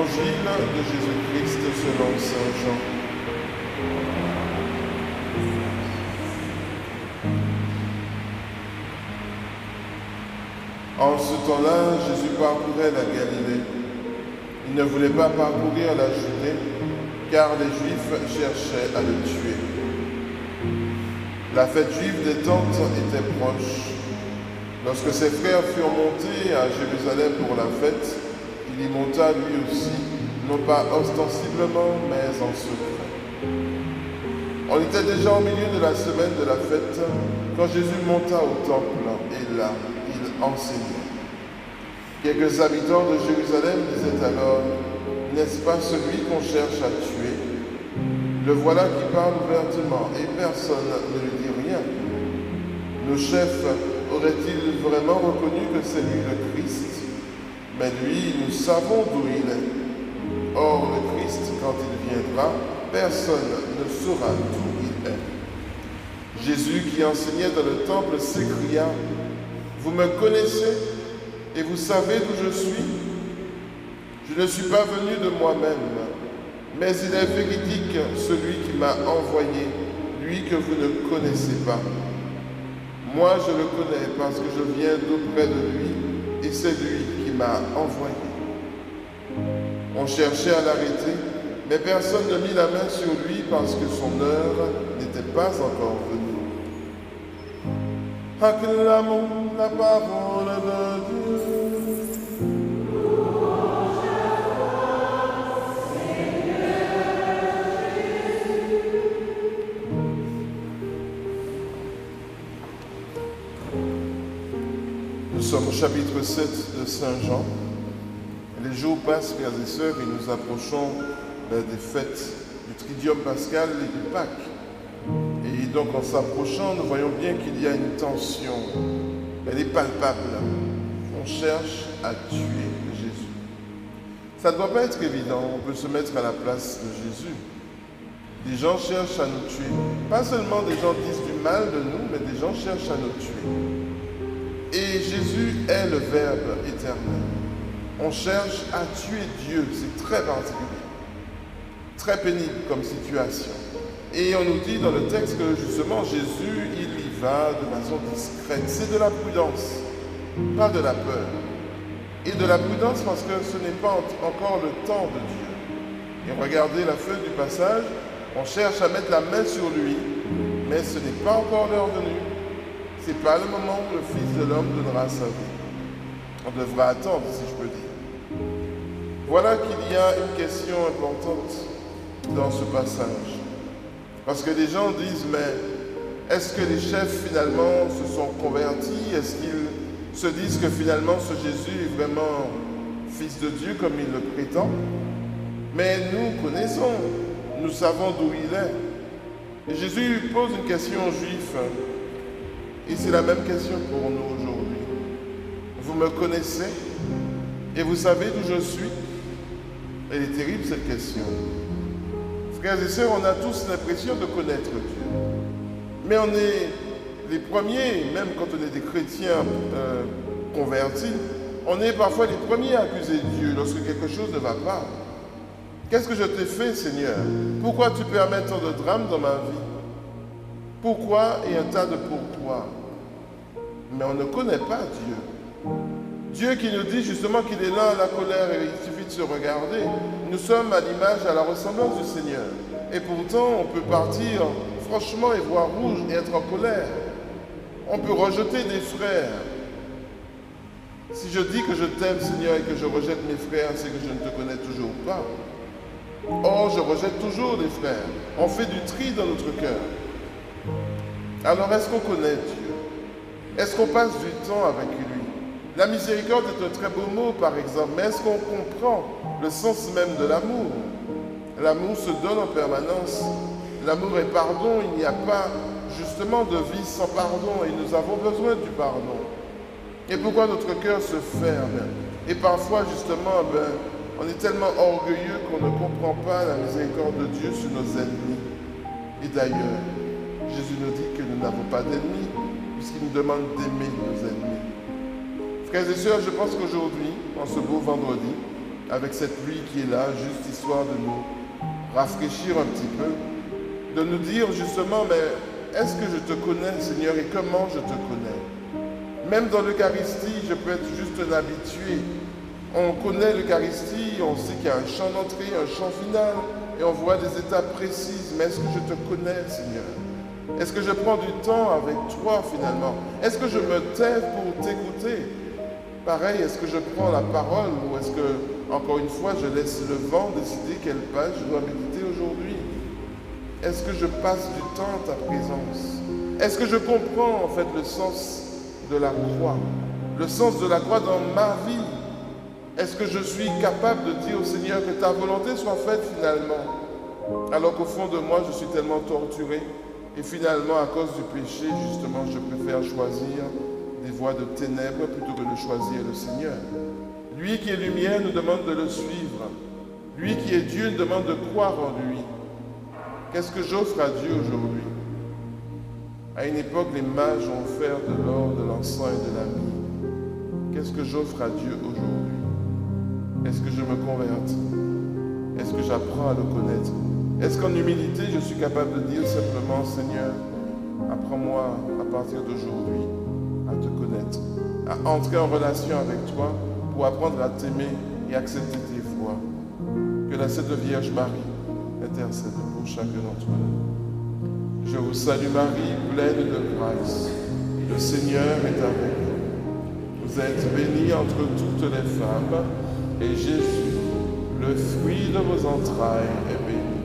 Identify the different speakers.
Speaker 1: Évangile de Jésus-Christ selon saint Jean. En ce temps-là, Jésus parcourait la Galilée. Il ne voulait pas parcourir la Judée, car les Juifs cherchaient à le tuer. La fête juive des Tentes était proche. Lorsque ses frères furent montés à Jérusalem pour la fête, il y monta lui aussi, non pas ostensiblement, mais en secret. On était déjà au milieu de la semaine de la fête, quand Jésus monta au temple, et là, il enseignait. Quelques habitants de Jérusalem disaient alors, « N'est-ce pas celui qu'on cherche à tuer? Le voilà qui parle ouvertement, et personne ne lui dit rien. Nos chefs auraient-ils vraiment reconnu que c'est lui le Christ? Mais lui, nous savons d'où il est. Or, le Christ, quand il viendra, personne ne saura d'où il est. » Jésus, qui enseignait dans le temple, s'écria, « Vous me connaissez et vous savez d'où je suis? Je ne suis pas venu de moi-même, mais il est véridique celui qui m'a envoyé, lui que vous ne connaissez pas. Moi, je le connais parce que je viens d'auprès de lui et c'est lui qui m'a envoyé. » On cherchait à l'arrêter, mais personne ne mit la main sur lui parce que son heure n'était pas encore venue. Acclamons la parole de Dieu. Nous sommes au chapitre 7 de Saint Jean. Les jours passent, frères et sœurs, et nous approchons des fêtes du Tridium pascal et du Pâques. Et donc en s'approchant, nous voyons bien qu'il y a une tension. Elle est palpable. On cherche à tuer Jésus. Ça ne doit pas être évident. On peut se mettre à la place de Jésus. Des gens cherchent à nous tuer. Pas seulement des gens disent du mal de nous, mais des gens cherchent à nous tuer. Et Jésus est le Verbe éternel. On cherche à tuer Dieu, c'est très particulier, très pénible comme situation. Et on nous dit dans le texte que justement Jésus, il y va de façon discrète. C'est de la prudence, pas de la peur. Et de la prudence parce que ce n'est pas encore le temps de Dieu. Et regardez la fin du passage, on cherche à mettre la main sur lui, mais ce n'est pas encore l'heure venue. Ce n'est pas le moment où le Fils de l'homme donnera sa vie. On devra attendre, si je peux dire. Voilà qu'il y a une question importante dans ce passage. Parce que les gens disent, mais est-ce que les chefs finalement se sont convertis? Est-ce qu'ils se disent que finalement ce Jésus est vraiment Fils de Dieu comme il le prétend? Mais nous connaissons, nous savons d'où il est. Et Jésus pose une question aux Juifs. Et c'est la même question pour nous aujourd'hui. Vous me connaissez et vous savez d'où je suis? Elle est terrible cette question. Frères et sœurs, on a tous l'impression de connaître Dieu. Mais on est les premiers, même quand on est des chrétiens convertis, on est parfois les premiers à accuser Dieu lorsque quelque chose ne va pas. Qu'est-ce que je t'ai fait, Seigneur? Pourquoi tu permets tant de drames dans ma vie? Pourquoi et un tas de pourquoi? Mais on ne connaît pas Dieu. Dieu qui nous dit justement qu'il est là à la colère et il suffit de se regarder. Nous sommes à l'image, à la ressemblance du Seigneur. Et pourtant, on peut partir franchement et voir rouge et être en colère. On peut rejeter des frères. Si je dis que je t'aime, Seigneur, et que je rejette mes frères, c'est que je ne te connais toujours pas. Or, je rejette toujours des frères. On fait du tri dans notre cœur. Alors, est-ce qu'on connaît Dieu? Est-ce qu'on passe du temps avec lui? La miséricorde est un très beau mot, par exemple, mais est-ce qu'on comprend le sens même de l'amour? L'amour se donne en permanence. L'amour est pardon, il n'y a pas justement de vie sans pardon et nous avons besoin du pardon. Et pourquoi notre cœur se ferme? Et parfois, justement, on est tellement orgueilleux qu'on ne comprend pas la miséricorde de Dieu sur nos ennemis. Et d'ailleurs, Jésus nous dit que nous n'avons pas d'ennemis, puisqu'il nous demande d'aimer nos ennemis. Frères et sœurs, je pense qu'aujourd'hui, en ce beau vendredi, avec cette pluie qui est là, juste histoire de nous rafraîchir un petit peu, de nous dire justement, mais est-ce que je te connais, Seigneur, et comment je te connais? Même dans l'Eucharistie, je peux être juste un habitué. On connaît l'Eucharistie, on sait qu'il y a un chant d'entrée, un chant final, et on voit des étapes précises. Mais est-ce que je te connais, Seigneur? Est-ce que je prends du temps avec toi, finalement? Est-ce que je me tais pour t'écouter? Pareil, est-ce que je prends la parole, ou est-ce que, encore une fois, je laisse le vent décider quelle page je dois méditer aujourd'hui? Est-ce que je passe du temps à ta présence? Est-ce que je comprends, en fait, le sens de la croix? Le sens de la croix dans ma vie? Est-ce que je suis capable de dire au Seigneur que ta volonté soit faite finalement? Alors qu'au fond de moi, je suis tellement torturé. Et finalement, à cause du péché, justement, je préfère choisir des voies de ténèbres plutôt que de choisir le Seigneur. Lui qui est lumière nous demande de le suivre. Lui qui est Dieu nous demande de croire en lui. Qu'est-ce que j'offre à Dieu aujourd'hui? À une époque, les mages ont offert de l'or, de l'encens et de la myrrhe. Qu'est-ce que j'offre à Dieu aujourd'hui? Est-ce que je me convertis? Est-ce que j'apprends à le connaître? Est-ce qu'en humilité, je suis capable de dire simplement, Seigneur, apprends-moi à partir d'aujourd'hui à te connaître, à entrer en relation avec toi pour apprendre à t'aimer et accepter tes voies. Que la Sainte Vierge Marie intercède pour chacun d'entre nous. Je vous salue Marie, pleine de grâce. Le Seigneur est avec vous. Vous êtes bénie entre toutes les femmes, et Jésus, le fruit de vos entrailles, est béni.